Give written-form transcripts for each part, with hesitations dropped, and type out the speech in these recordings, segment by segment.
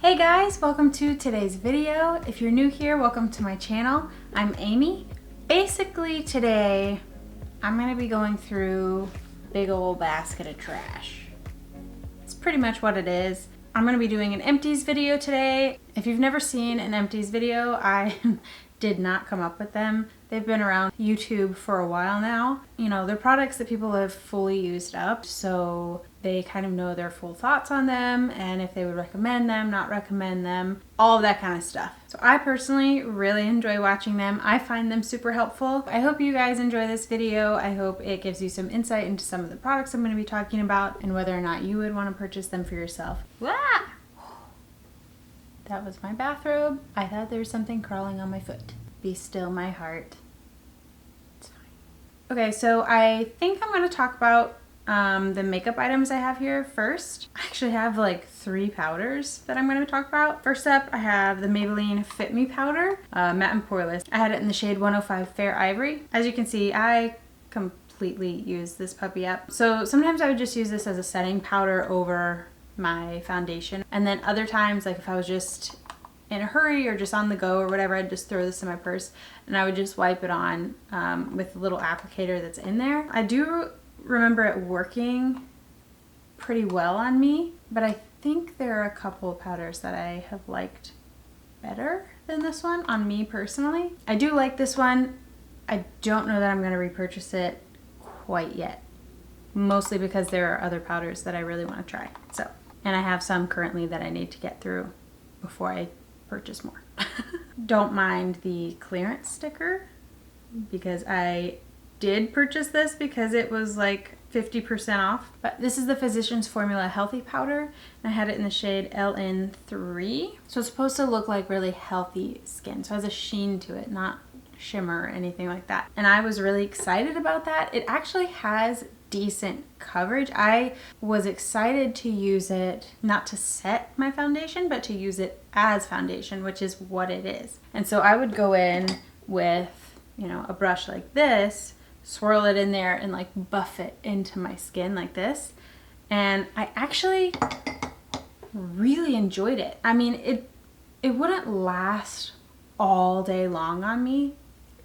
Hey guys, welcome to today's video. If you're new here, welcome to my channel. I'm Amy. Basically today, I'm gonna be going through a big old basket of trash. It's pretty much what it is. I'm gonna be doing an empties video today. If you've never seen an empties video, I did not come up with them. They've been around YouTube for a while now. You know, they're products that people have fully used up, so they kind of know their full thoughts on them and if they would recommend them, not recommend them, all of that kind of stuff. So I personally really enjoy watching them. I find them super helpful. I hope you guys enjoy this video. I hope it gives you some insight into some of the products I'm going to be talking about and whether or not you would want to purchase them for yourself. Ah! That was my bathrobe. I thought there was something crawling on my foot. Be still, my heart. It's fine. Okay, so I think I'm going to talk about the makeup items I have here first. I actually have like 3 powders that I'm going to talk about. First up, I have the Maybelline Fit Me powder, matte and poreless. I had it in the shade 105 Fair Ivory. As you can see, I completely use this puppy up. So sometimes I would just use this as a setting powder over my foundation, and then other times, like if I was just in a hurry or just on the go or whatever, I'd just throw this in my purse and I would just wipe it on with a little applicator that's in there. I do remember it working pretty well on me, but I think there are a couple of powders that I have liked better than this one on me personally. I do like this one. I don't know that I'm going to repurchase it quite yet, mostly because there are other powders that I really want to try. So, and I have some currently that I need to get through before I purchase more. Don't mind the clearance sticker because I did purchase this because it was like 50% off. But this is the Physicians Formula Healthy Powder, and I had it in the shade LN3. So it's supposed to look like really healthy skin. So it has a sheen to it, not shimmer or anything like that. And I was really excited about that. It actually has decent coverage. I was excited to use it not to set my foundation, but to use it as foundation, which is what it is. And so I would go in with, you know, a brush like this, swirl it in there and like buff it into my skin like this. And I actually really enjoyed it. I mean, it wouldn't last all day long on me.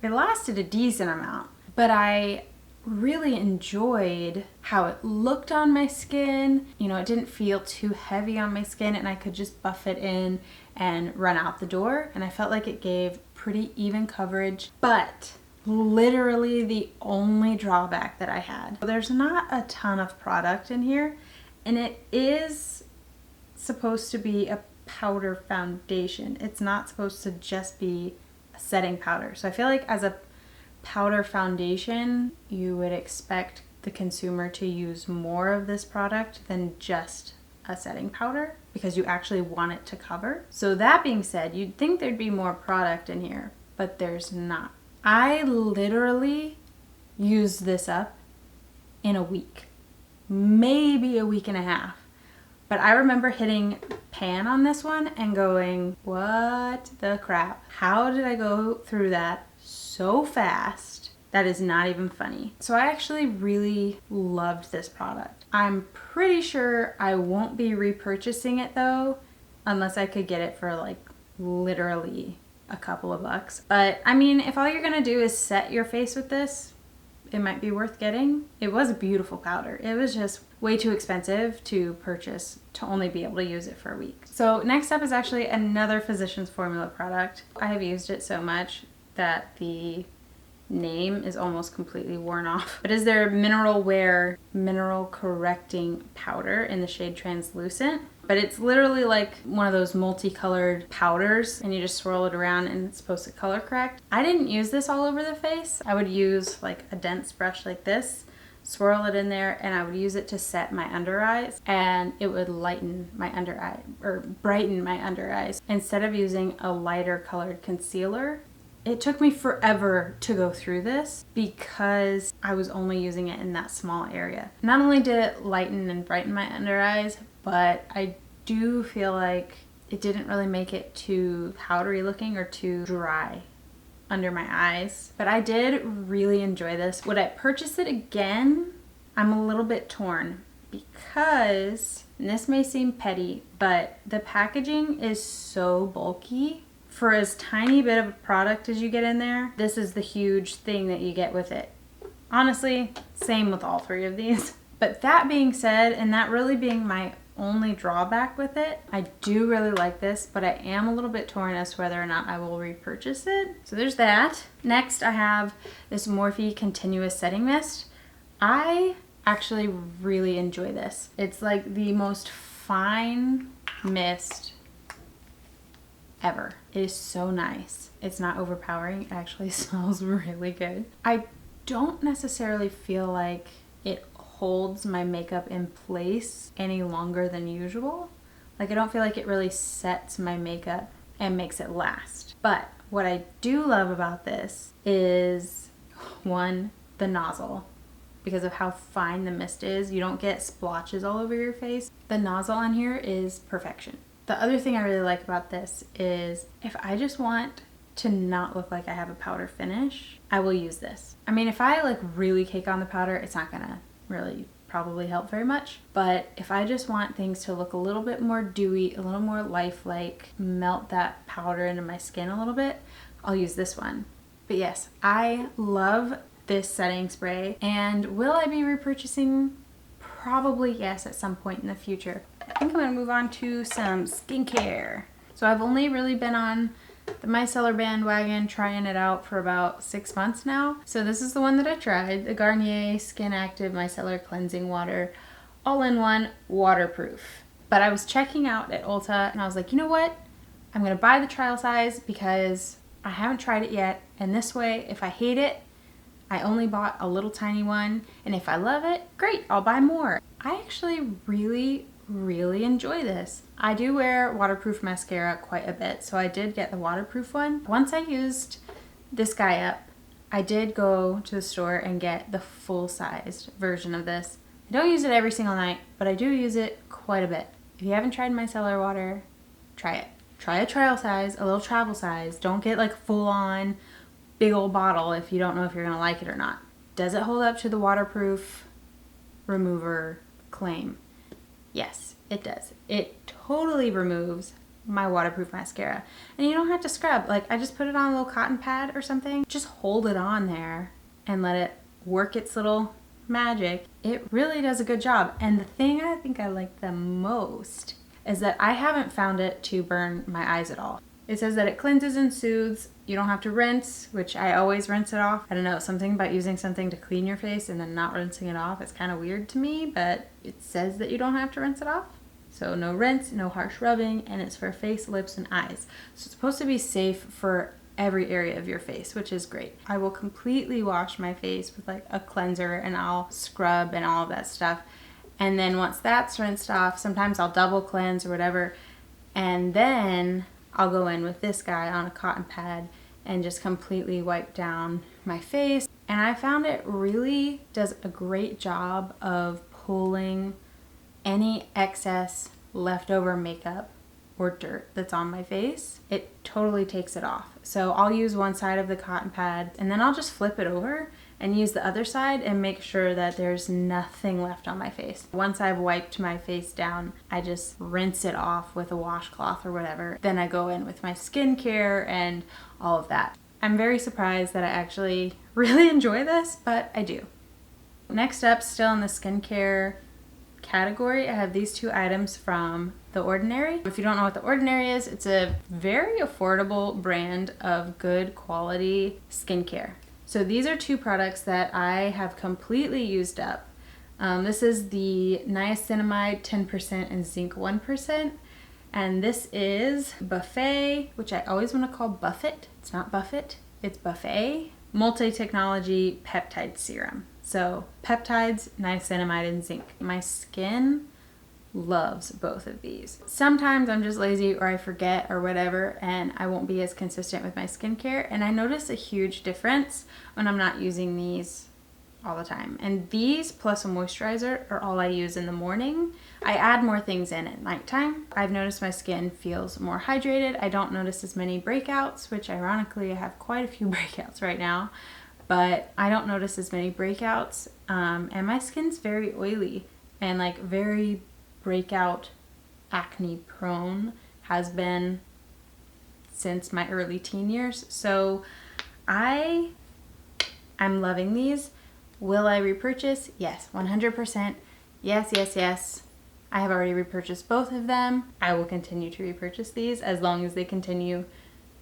It lasted a decent amount, but I really enjoyed how it looked on my skin. You know, it didn't feel too heavy on my skin and I could just buff it in and run out the door. And I felt like it gave pretty even coverage, but literally the only drawback that I had, there's not a ton of product in here, and it is supposed to be a powder foundation. It's not supposed to just be a setting powder. So I feel like as a powder foundation, you would expect the consumer to use more of this product than just a setting powder because you actually want it to cover. So that being said, you'd think there'd be more product in here, but there's not. I literally used this up in a week, maybe a week and a half. But I remember hitting pan on this one and going, what the crap? How did I go through that so fast? That is not even funny. So I actually really loved this product. I'm pretty sure I won't be repurchasing it though, unless I could get it for like literally a couple of bucks. But I mean, if all you're gonna do is set your face with this, it might be worth getting. It was a beautiful powder. It was just way too expensive to purchase to only be able to use it for a week. So next up is actually another Physicians Formula product. I have used it so much that the name is almost completely worn off. But is their Mineral Wear Mineral Correcting Powder in the shade Translucent. But it's literally like one of those multicolored powders and you just swirl it around and it's supposed to color correct. I didn't use this all over the face. I would use like a dense brush like this, swirl it in there, and I would use it to set my under eyes and it would lighten my under eye or brighten my under eyes. Instead of using a lighter colored concealer, it took me forever to go through this because I was only using it in that small area. Not only did it lighten and brighten my under eyes, but I do feel like it didn't really make it too powdery looking or too dry under my eyes. But I did really enjoy this. Would I purchase it again? I'm a little bit torn because, and this may seem petty, but the packaging is so bulky. For as tiny bit of a product as you get in there, this is the huge thing that you get with it. Honestly, same with all three of these. But that being said, and that really being my only drawback with it, I do really like this, but I am a little bit torn as to whether or not I will repurchase it. So there's that. Next, I have this Morphe Continuous Setting Mist. I actually really enjoy this. It's like the most fine mist ever. It is so nice. It's not overpowering. It actually smells really good. I don't necessarily feel like it holds my makeup in place any longer than usual. Like, I don't feel like it really sets my makeup and makes it last. But what I do love about this is, one, the nozzle. Because of how fine the mist is, you don't get splotches all over your face. The nozzle on here is perfection. The other thing I really like about this is if I just want to not look like I have a powder finish, I will use this. I mean, if I like really cake on the powder, it's not gonna really probably help very much. But if I just want things to look a little bit more dewy, a little more lifelike, melt that powder into my skin a little bit, I'll use this one. But yes, I love this setting spray. And will I be repurchasing? Probably yes, at some point in the future. I think I'm gonna move on to some skincare. So I've only really been on the Micellar bandwagon, trying it out for about 6 months now. So this is the one that I tried, the Garnier Skin Active Micellar Cleansing Water, all-in-one, waterproof. But I was checking out at Ulta and I was like, you know what? I'm gonna buy the trial size because I haven't tried it yet. And this way, if I hate it, I only bought a little tiny one. And if I love it, great, I'll buy more. I actually really enjoy this. I do wear waterproof mascara quite a bit, so I did get the waterproof one. Once I used this guy up, I did go to the store and get the full-sized version of this. I don't use it every single night, but I do use it quite a bit. If you haven't tried micellar water, try it. Try a trial size, a little travel size. Don't get like full-on big old bottle if you don't know if you're gonna like it or not. Does it hold up to the waterproof remover claim? Yes, it does. It totally removes my waterproof mascara. And you don't have to scrub. Like, I just put it on a little cotton pad or something. Just hold it on there and let it work its little magic. It really does a good job. And the thing I think I like the most is that I haven't found it to burn my eyes at all. It says that it cleanses and soothes. You don't have to rinse, which I always rinse it off. I don't know, something about using something to clean your face and then not rinsing it off is kind of weird to me, but it says that you don't have to rinse it off. So no rinse, no harsh rubbing, and it's for face, lips, and eyes. So it's supposed to be safe for every area of your face, which is great. I will completely wash my face with like a cleanser and I'll scrub and all of that stuff. And then once that's rinsed off, sometimes I'll double cleanse or whatever, and then I'll go in with this guy on a cotton pad and just completely wipe down my face. And I found it really does a great job of pulling any excess leftover makeup or dirt that's on my face. It totally takes it off. So I'll use one side of the cotton pad and then I'll just flip it over and use the other side and make sure that there's nothing left on my face. Once I've wiped my face down, I just rinse it off with a washcloth or whatever. Then I go in with my skincare and all of that. I'm very surprised that I actually really enjoy this, but I do. Next up, still in the skincare category, I have these two items from The Ordinary. If you don't know what The Ordinary is, it's a very affordable brand of good quality skincare. So these are two products that I have completely used up. This is the Niacinamide 10% and Zinc 1%. And this is Buffet, which I always want to call Buffet. It's not Buffet, it's Buffet. Multi-technology peptide serum. So peptides, niacinamide, and zinc. My skin loves both of these. Sometimes I'm just lazy or I forget or whatever and I won't be as consistent with my skincare, and I notice a huge difference when I'm not using these all the time. And these plus a moisturizer are all I use in the morning. I add more things in at nighttime. I've noticed my skin feels more hydrated. I don't notice as many breakouts, which ironically I have quite a few breakouts right now, but I don't notice as many breakouts and my skin's very oily. and like very breakout acne prone, has been since my early teen years. So I'm loving these. Will I repurchase? Yes, 100%. Yes, yes, yes. I have already repurchased both of them. I will continue to repurchase these as long as they continue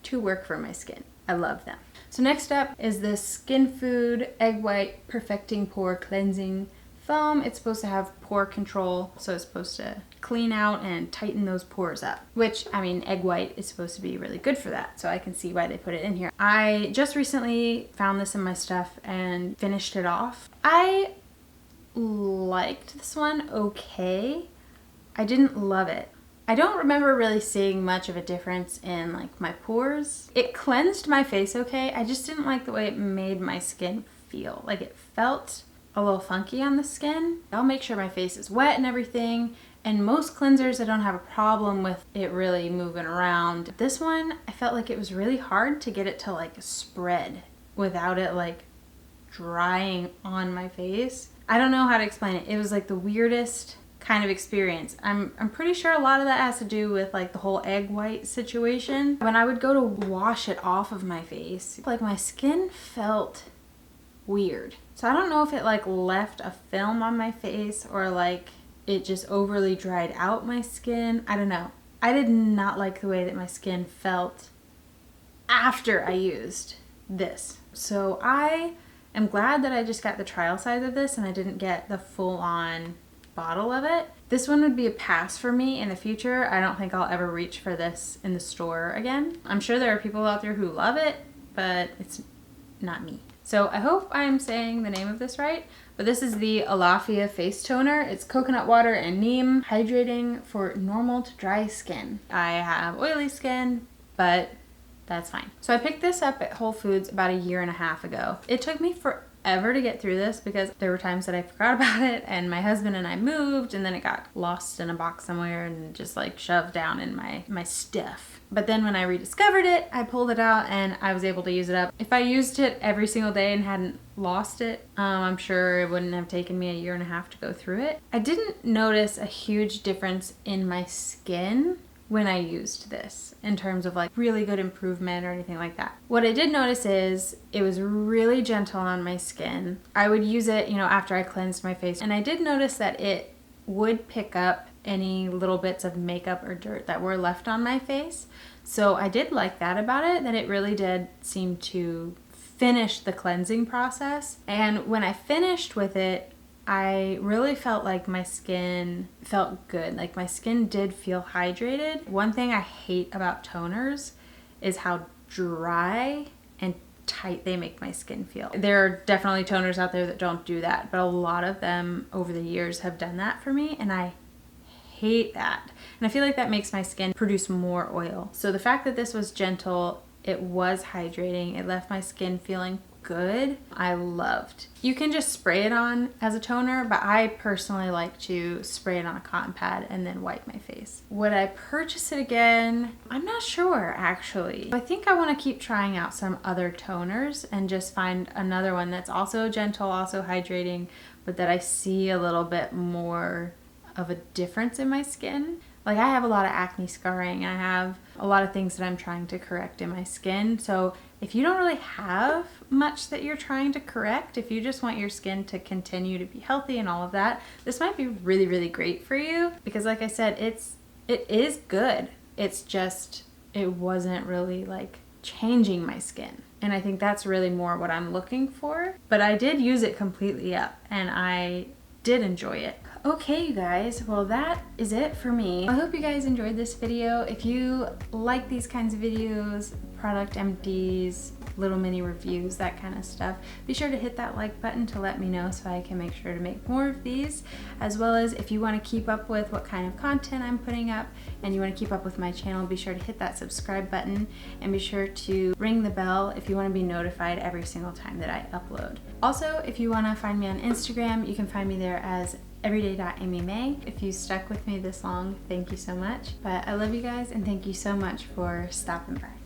to work for my skin. I love them. So next up is this Skinfood Egg White Perfecting Pore Cleansing Foam. It's supposed to have pore control, so it's supposed to clean out and tighten those pores up, which, I mean, egg white is supposed to be really good for that, so I can see why they put it in here. I just recently found this in my stuff and finished it off. I liked this one okay. I didn't love it. I don't remember really seeing much of a difference in like my pores. It cleansed my face okay. I just didn't like the way it made my skin feel. Like it felt a little funky on the skin. I'll make sure my face is wet and everything. And most cleansers, I don't have a problem with it really moving around. This one, I felt like it was really hard to get it to like spread without it like drying on my face. I don't know how to explain it. It was like the weirdest kind of experience. I'm pretty sure a lot of that has to do with like the whole egg white situation. When I would go to wash it off of my face, like my skin felt weird. So I don't know if it like left a film on my face or like it just overly dried out my skin. I don't know. I did not like the way that my skin felt after I used this. So I am glad that I just got the trial size of this and I didn't get the full-on bottle of it. This one would be a pass for me in the future. I don't think I'll ever reach for this in the store again. I'm sure there are people out there who love it, but it's not me. So I hope I'm saying the name of this right, but this is the Alaffia face toner. It's coconut water and neem, hydrating for normal to dry skin. I have oily skin, but that's fine. So I picked this up at Whole Foods about 1.5 years ago. It took me forever to get through this because there were times that I forgot about it and my husband and I moved and then it got lost in a box somewhere and just like shoved down in my stuff. But then when I rediscovered it, I pulled it out and I was able to use it up. If I used it every single day and hadn't lost it, I'm sure it wouldn't have taken me 1.5 years to go through it. I didn't notice a huge difference in my skin when I used this in terms of like really good improvement or anything like that. What I did notice is it was really gentle on my skin. I would use it, you know, after I cleansed my face, and I did notice that it would pick up any little bits of makeup or dirt that were left on my face. So I did like that about it, that it really did seem to finish the cleansing process. And when I finished with it, I really felt like my skin felt good. Like my skin did feel hydrated. One thing I hate about toners is how dry and tight they make my skin feel. There are definitely toners out there that don't do that, but a lot of them over the years have done that for me, and I hate that. And I feel like that makes my skin produce more oil. So the fact that this was gentle, it was hydrating, it left my skin feeling good, I loved. You can just spray it on as a toner, but I personally like to spray it on a cotton pad and then wipe my face. Would I purchase it again? I'm not sure, actually. I think I want to keep trying out some other toners and just find another one that's also gentle, also hydrating, but that I see a little bit more of a difference in my skin. Like I have a lot of acne scarring and I have a lot of things that I'm trying to correct in my skin. So if you don't really have much that you're trying to correct, if you just want your skin to continue to be healthy and all of that, this might be really, really great for you. Because like I said, it is good. It's just, it wasn't really like changing my skin. And I think that's really more what I'm looking for. But I did use it completely up and I did enjoy it. Okay, you guys, well that is it for me. I hope you guys enjoyed this video. If you like these kinds of videos, product empties, little mini reviews, that kind of stuff, be sure to hit that like button to let me know so I can make sure to make more of these, as well as if you want to keep up with what kind of content I'm putting up and you want to keep up with my channel, be sure to hit that subscribe button and be sure to ring the bell if you want to be notified every single time that I upload. Also, if you want to find me on Instagram, you can find me there as everyday.amymay. If you stuck with me this long, thank you so much. But I love you guys and thank you so much for stopping by.